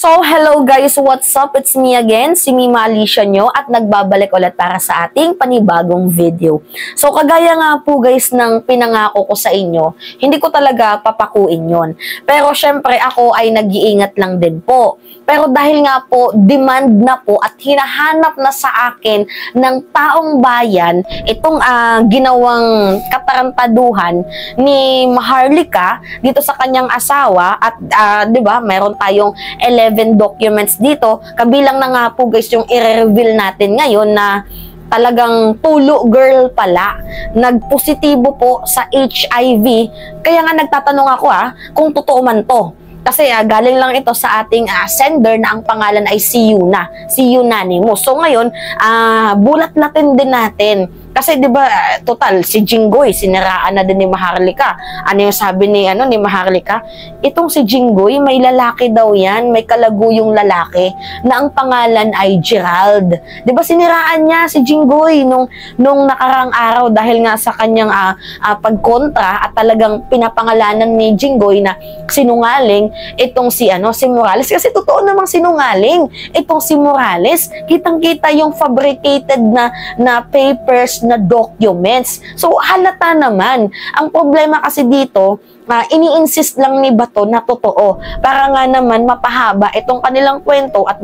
So, hello guys, what's up? It's me again, si Mima Alicia nyo at nagbabalik ulit para sa ating panibagong video. So, kagaya nga po guys ng pinangako ko sa inyo, hindi ko talaga papakuin yon. Pero syempre ako ay nag-iingat lang din po. Pero dahil nga po, demand na po at hinahanap na sa akin ng taong bayan itong ginawang katarantaduhan ni Maharlika dito sa kanyang asawa at 'di ba, meron tayong 11 documents dito. Kabilang na nga po guys yung i-reveal natin ngayon na talagang tulo girl pala. Nagpositibo po sa HIV. Kaya nga nagtatanong ako kung totoo man to. Kasi galing lang ito sa ating sender na ang pangalan ay si Yuna, si Unanimous. So ngayon, bulat-latin din natin. Kasi 'di ba total si Jinggoy siniraan na din ni Maharlika. Ano yung sabi ni Maharlika? Itong si Jinggoy may lalaki daw 'yan, may kalaguyong lalaki na ang pangalan ay Gerald. 'Di ba siniraan niya si Jinggoy nung nakarang araw dahil nga sa kanyang pagkontra at talagang pinapangalanan ni Jinggoy na sinungaling itong si Morales, kasi totoo namang sinungaling itong si Morales. Kitang-kita yung fabricated na papers, na documents. So, halata naman. Ang problema kasi dito, ini-insist lang ni Bato na totoo. Para nga naman mapahaba itong kanilang kwento at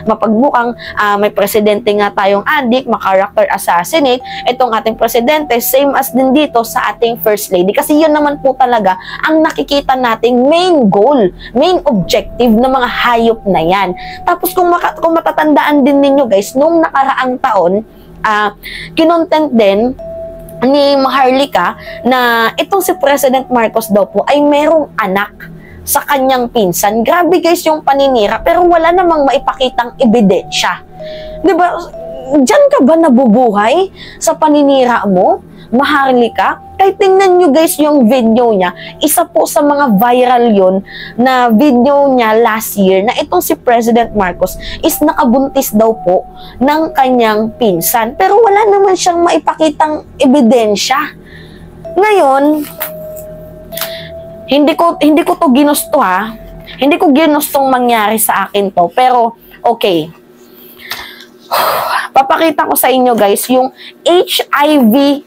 mapagmukhang may presidente nga tayong adik, ma-character assassinate itong ating presidente, same as din dito sa ating first lady. Kasi yun naman po talaga ang nakikita nating main goal, main objective ng mga hayop na yan. Tapos kung matatandaan din ninyo guys, nung nakaraang taon, kinontent din ni Maharlika na itong si President Marcos daw po ay merong anak sa kanyang pinsan. Grabe guys yung paninira, pero wala namang maipakitang ebidensya. Diba? Diyan ka ba nabubuhay sa paninira mo, Maharlika? Kahit tingnan nyo guys yung video niya, isa po sa mga viral yon na video niya last year na itong si President Marcos is nakabuntis daw po ng kanyang pinsan. Pero wala naman siyang maipakitang ebidensya. Ngayon, hindi ko to ginusto Hindi ko ginustong mangyari sa akin to. Pero, okay. Papakita ko sa inyo guys yung HIV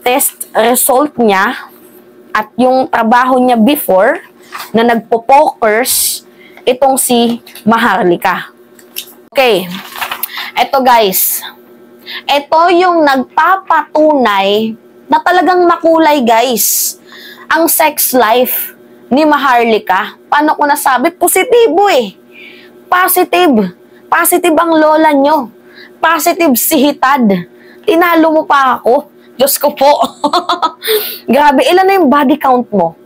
test result niya at yung trabaho niya before na nagpo-pokers itong si Maharlika. Okay. Ito guys. Ito yung nagpapatunay na talagang makulay guys ang sex life ni Maharlika. Paano ko nasabi? Positibo Positive. Positive ang lola nyo. Positive si Hitad. Tinalo mo pa ako. Diyos ko po. Grabe, ilan na yung body count mo?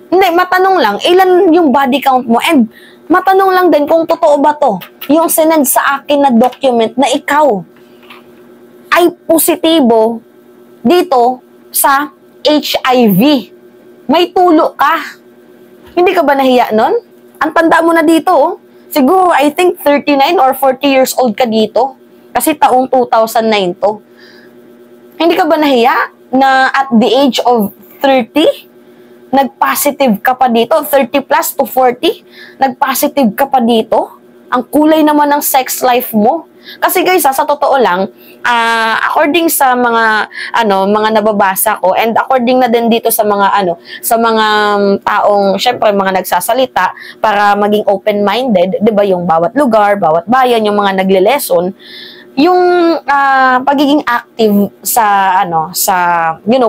Hindi, matanong lang, ilan yung body count mo? And matanong lang din kung totoo ba to, yung sinend sa akin na document na ikaw ay positibo dito sa HIV. May tulo ka. Hindi ka ba nahiya nun? Ang tanda mo na dito, Siguro, I think 39 or 40 years old ka dito. Kasi taong 2009 to. Hindi ka ba nahiya na at the age of 30, nag-positive ka pa dito? 30 plus to 40, nag-positive ka pa dito? Ang kulay naman ng sex life mo. Kasi guys, sa totoo lang, according sa mga mga nababasa ko and according na din dito sa mga sa mga taong syempre mga nagsasalita para maging open-minded, 'di ba, yung bawat lugar, bawat bayan, yung mga nagle-lesson, yung pagiging active sa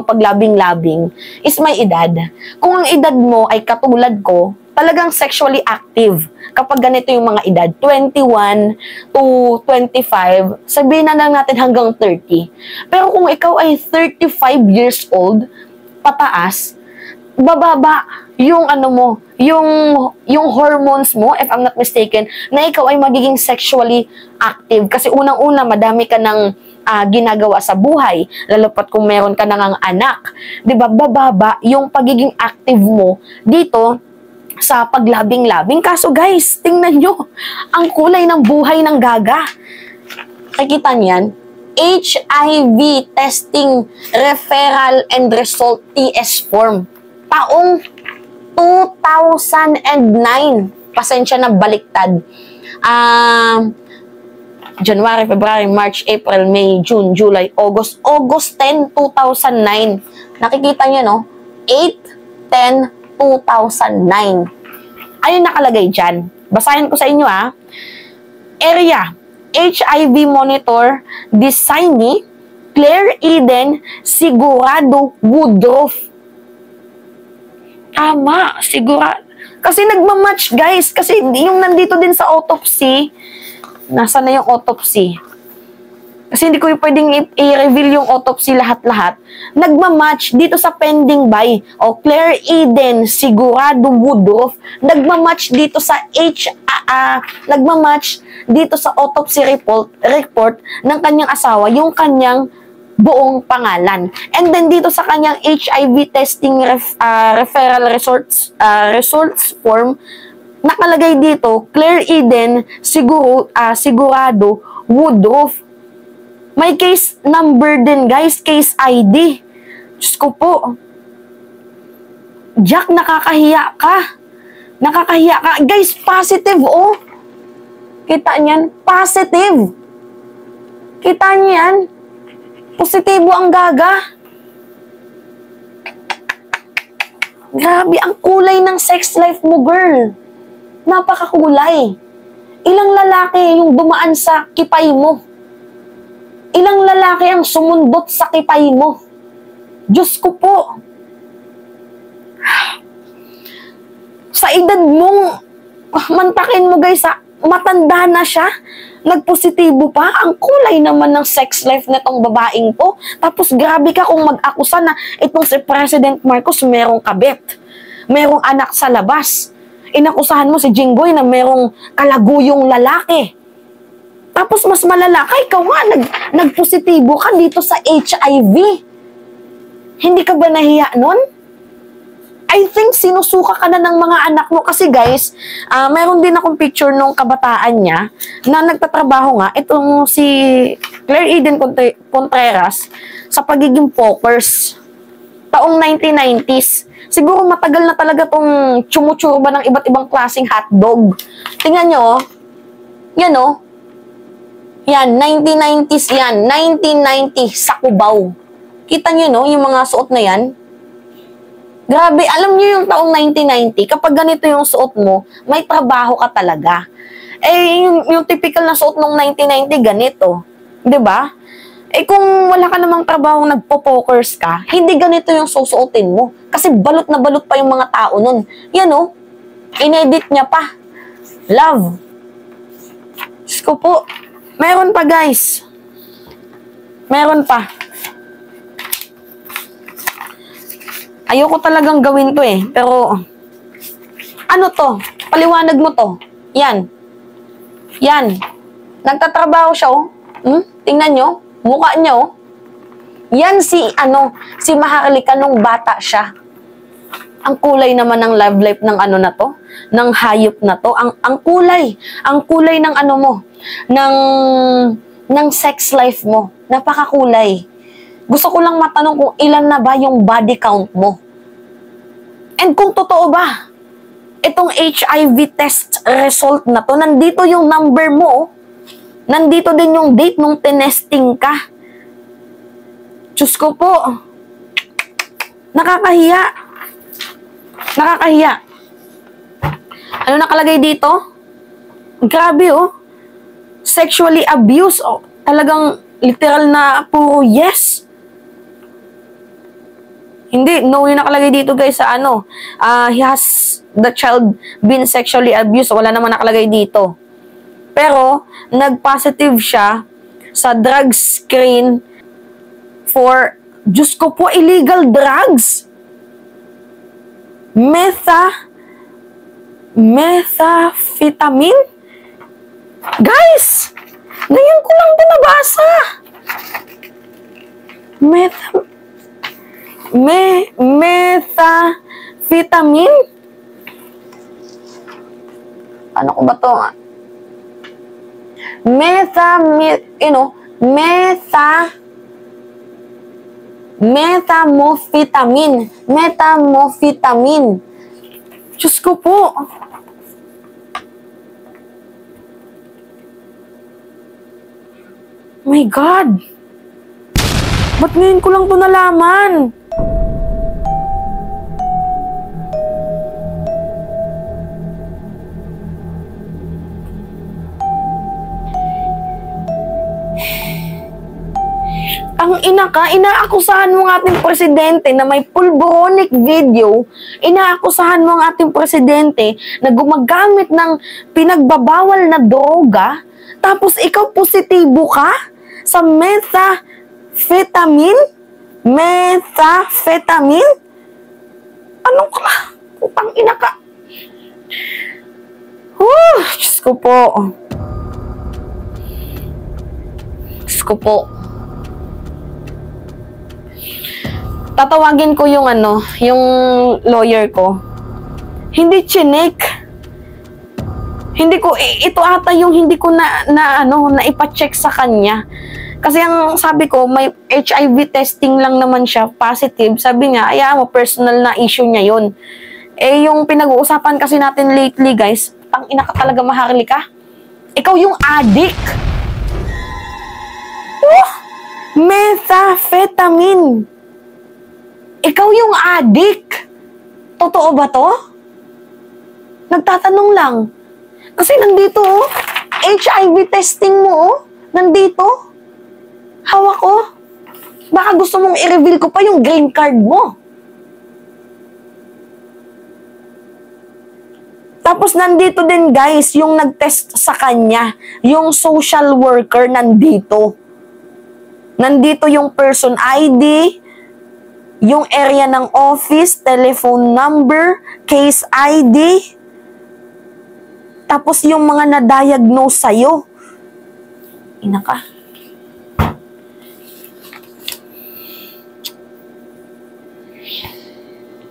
paglabing-labing is may edad. Kung ang edad mo ay katulad ko, talagang sexually active kapag ganito yung mga edad, 21 to 25, sabihin na lang natin hanggang 30. Pero kung ikaw ay 35 years old, pataas, bababa yung yung hormones mo, if I'm not mistaken, na ikaw ay magiging sexually active. Kasi unang-una, madami ka ng ginagawa sa buhay, lalo pat kung meron ka nang anak. Diba, bababa yung pagiging active mo dito sa paglabing-labing. Kaso guys, tingnan nyo, ang kulay ng buhay ng gaga. Nakikita niyan? HIV testing referral and result TS form. Taong 2009. Pasensya na, baliktad. January, February, March, April, May, June, July, August. August 10, 2009. Nakikita nyo, no? 8/10/2009. Ayun nakalagay dyan. Basahin ko sa inyo, Area, HIV monitor, designee, Claire Eden, Sigurado, Woodruff. Tama, sigurado. Kasi nagmamatch, guys. Kasi yung nandito din sa autopsy, nasa na yung autopsy? Kasi hindi ko pwedeng i-reveal yung autopsy lahat-lahat. Nagmamatch dito sa pending by. O, Claire Eden, Sigurado, Woodruff. Nagmamatch dito sa nagmamatch dito sa autopsy report ng kanyang asawa, yung kanyang buong pangalan. And then dito sa kanyang HIV testing referral results form, nakalagay dito, Claire Eden, Sigurado, Woodruff. May case number din, guys, case ID. Diyos ko po. Jack, nakakahiya ka. Nakakahiya ka. Guys, positive, oh. Kita niyan? Positive. Kita niyan? Positibo ang gaga. Grabe, ang kulay ng sex life mo, girl. Napakakulay. Ilang lalaki yung dumaan sa kipay mo? Ilang lalaki ang sumundot sa kipay mo? Diyos ko po. Sa edad mong mantakin mo, guys, matanda na siya. Nagpositibo pa, ang kulay naman ng sex life na tong babaeng to. Tapos grabe ka kung mag-akusa na itong si President Marcos merong kabit, merong anak sa labas. Inakusahan mo si Jinggoy na merong kalaguyong lalaki. Tapos mas malala ka, ikaw nga, nagpositibo ka dito sa HIV. Hindi ka ba nahiya nun? I think sinusuka ka na ng mga anak mo kasi, guys, mayroon din akong picture nung kabataan niya na nagtatrabaho nga itong si Claire Eden Contreras sa pagiging pokers. Taong 1990s. Siguro matagal na talaga tong chumuchurba ng iba't ibang klaseng hotdog. Tingnan nyo, yan o. Yan, 1990s yan. 1990 sa Cubao. Kita nyo, no, yung mga suot na yan. Grabe, alam niyo yung taong 1990, kapag ganito yung suot mo, may trabaho ka talaga. Eh, yung typical na suot ng 1990, ganito. 'Di ba? Eh, kung wala ka namang trabaho, nagpo-pokers ka, hindi ganito yung susuotin mo. Kasi balot na balot pa yung mga tao nun. Yan o, inedit niya pa. Love. Diyos ko po. Meron pa, guys. Meron pa. Ayoko talagang gawin to eh. Pero, ano to? Paliwanag mo to. Yan. Yan. Nagtatrabaho siya, oh. Tingnan nyo. Mukha niya, oh. Yan si Maharlika nung bata siya. Ang kulay naman ng love life ng ano na to. Ng hayop na to. Ang kulay. Ang kulay ng ano mo. Ng sex life mo. Napakakulay. Gusto ko lang matanong kung ilan na ba yung body count mo. And kung totoo ba, itong HIV test result na to, nandito yung number mo, nandito din yung date nung tinesting ka. Diyos ko po, nakakahiya. Nakakahiya. Ano nakalagay dito? Grabe, oh. Sexually abused, oh. Talagang literal na puro yes. Hindi, no yung nakalagay dito, guys, sa ano. Has the child been sexually abused? Wala naman nakalagay dito. Pero, nag-positive siya sa drug screen for, Diyos ko po, illegal drugs. Methamphetamine? Guys! Ngayon ko lang ito nabasa. Methamphetamine? Ano ko ba ito? Methamphetamine. Diyos ko po. My God. Ba't ngayon ko lang ito nalaman? Ang ina ka, inaakusahan mo ang ating presidente na may pulboronic video, inaakusahan mo ang ating presidente na gumagamit ng pinagbabawal na droga, tapos ikaw positibo ka sa methamphetamine? Methamphetamine? Anong ka? Putang ina ka. Diyos ko po. Diyos ko po. Tatawagin ko yung yung lawyer ko. Hindi chinik. Hindi ko, ito ata yung hindi ko na ipa-check sa kanya. Kasi ang sabi ko, may HIV testing lang naman siya, positive. Sabi niya, mo, personal na issue niya yun. Yung pinag-uusapan kasi natin lately, guys, tangina ka talaga, Maharlika. Ikaw yung addict. Methamphetamine. Ikaw yung addict. Totoo ba to? Nagtatanong lang. Kasi nandito, HIV testing mo, nandito. Hawak ko. Baka gusto mong i-reveal ko pa yung green card mo. Tapos nandito din, guys, yung nag-test sa kanya. Yung social worker nandito. Nandito yung person ID, yung area ng office, telephone number, case ID, tapos yung mga na-diagnose sa'yo. Ina ka.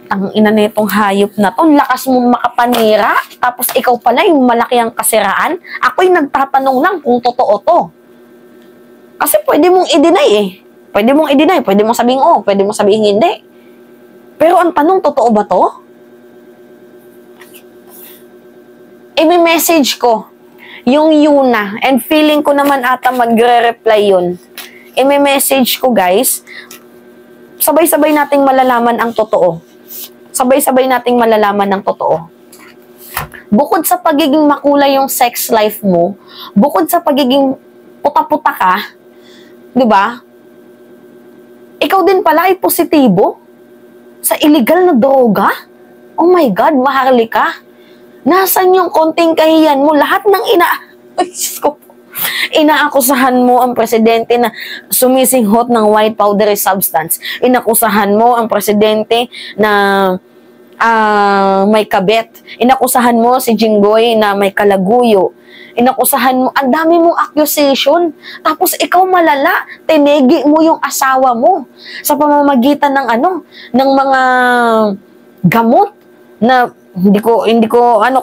Ang ina nitong hayop na to, lakas mo makapanira, tapos ikaw pala yung malaki ang kasiraan. Ako'y nagtatanong lang kung totoo to. Kasi pwede mong i-deny eh. Pwede mong i-deny, pwede mong sabihin pwede mong sabihin hindi. Pero ang tanong, totoo ba to? I-message ko yung Yuna, and feeling ko naman ata magre-reply yun. I-message ko, guys. Sabay-sabay nating malalaman ang totoo. Sabay-sabay nating malalaman ang totoo. Bukod sa pagiging makulay yung sex life mo, bukod sa pagiging puta-puta ka, di ba? Ikaw din pala ay positibo sa illegal na droga? Oh my God, Maharlika. Nasaan yung konting kahiyan mo? Lahat ng inaakusahan mo ang presidente na sumisinghot ng white powdery substance. Inakusahan mo ang presidente na may kabet. Inakusahan mo si Jinggoy na may kalaguyo. Inakusahan mo, ang dami mong accusation. Tapos ikaw malala, tinegi mo yung asawa mo sa pamamagitan ng ng mga gamot na hindi ko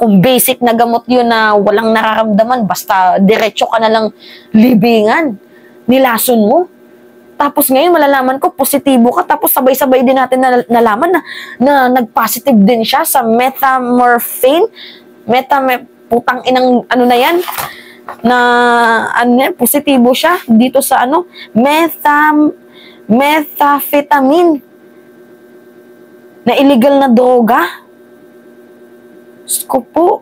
kung basic na gamot yun na walang nararamdaman, basta diretso ka na lang libingan. Nilason mo. Tapos ngayon malalaman ko positibo ka, tapos sabay-sabay din natin nalaman na nag-positive din siya sa methamphetamine. Putang inang na yan, na positibo siya dito sa methamphetamine na illegal na droga. Diyos ko po.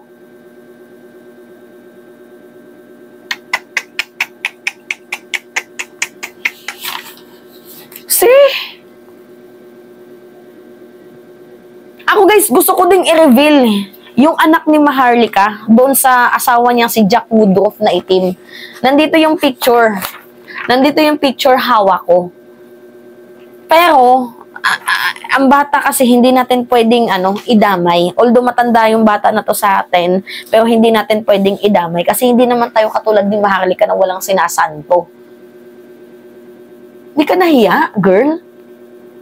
Ako, guys, gusto ko ding i-reveal yung anak ni Maharlika, doon sa asawa niya si Jack Woodruff na itim. Nandito yung picture. Nandito yung picture, hawak ko. Pero, ang bata kasi hindi natin pwedeng idamay. Although matanda yung bata na to sa atin, pero hindi natin pwedeng idamay. Kasi hindi naman tayo katulad ni Maharlika na walang sinasanto. Hindi ka nahiya, girl?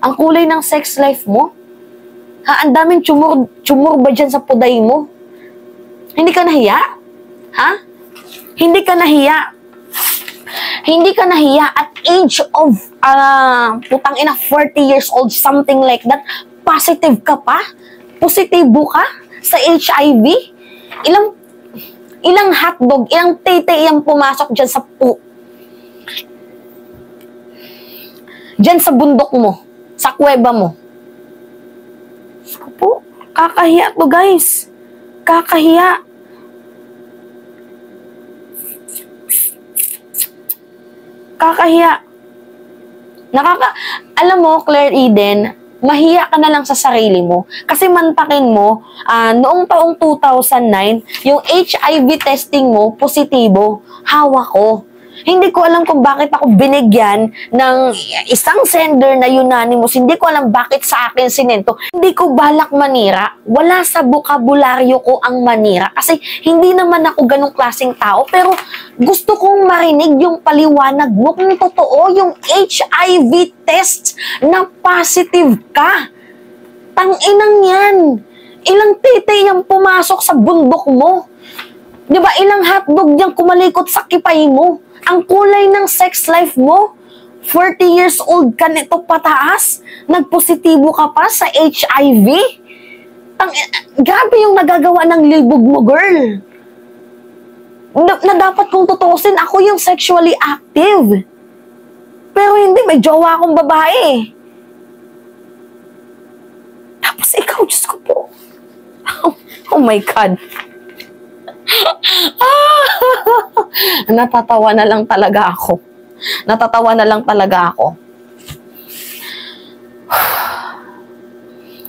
Ang kulay ng sex life mo? Ang daming tsumur ba dyan sa puday mo? Hindi ka nahiya? Ha? Hindi ka nahiya? Hindi ka nahiya at age of, 40 years old, something like that, positive ka pa? Positibo ka? sa HIV? Ilang hotdog, ilang tete yung pumasok dyan sa dyan sa bundok mo, sa kuweba mo. Po, kakahiya to guys. Kakahiya. Kakahiya. Alam mo, Claire Eden, mahiya ka na lang sa sarili mo. Kasi mantakin mo, noong taong 2009, yung HIV testing mo, positibo, hawak ko. Hindi ko alam kung bakit ako binigyan ng isang sender na unanimous. Hindi ko alam bakit sa akin sinento. Hindi ko balak manira. Wala sa bokabularyo ko ang manira. Kasi hindi naman ako ganong klaseng tao. Pero gusto kong marinig yung paliwanag mo kung totoo yung HIV test na positive ka. Tang-inang yan. Ilang tete yung pumasok sa bundok mo. Diba, ilang hotdog yung kumalikot sa kipay mo. Ang kulay ng sex life mo, 40 years old ka nito pataas, nagpositibo ka pa sa HIV. Grabe yung nagagawa ng libog mo, girl. Na dapat kong tutusin, ako yung sexually active. Pero hindi, may jowa akong babae. Tapos ikaw, Diyos ko po. Oh my God. Natatawa na lang talaga ako. Natatawa na lang talaga ako.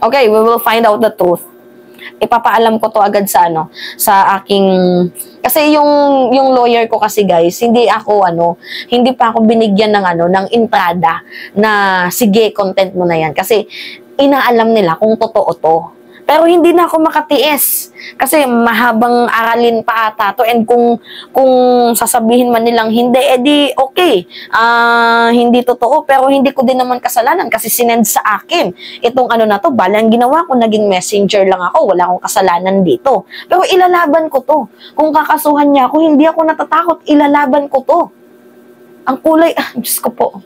Okay, we will find out the truth. Ipapaalam ko to agad sa aking, kasi yung lawyer ko kasi guys, hindi pa ako binigyan ng entrada na sige, content mo na yan. Kasi inaalam nila kung totoo to. Pero hindi na ako makatiis. Kasi mahabang aralin pa ata to. And kung sasabihin man nilang hindi, edi okay. Hindi totoo. Pero hindi ko din naman kasalanan kasi sinend sa akin. Itong na to, balang ginawa ko, naging messenger lang ako. Wala akong kasalanan dito. Pero ilalaban ko to. Kung kakasuhan niya ako, hindi ako natatakot. Ilalaban ko to. Ang kulay, Diyos ko po.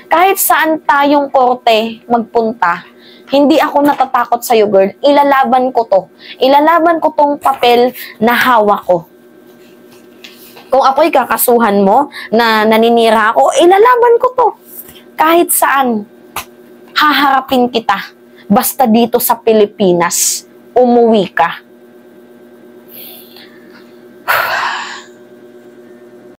Kahit saan tayong korte magpunta, hindi ako natatakot sa'yo, girl. Ilalaban ko to. Ilalaban ko tong papel na hawak ko. Kung ako'y kakasuhan mo na naninira ako, ilalaban ko to. Kahit saan, haharapin kita. Basta dito sa Pilipinas, umuwi ka.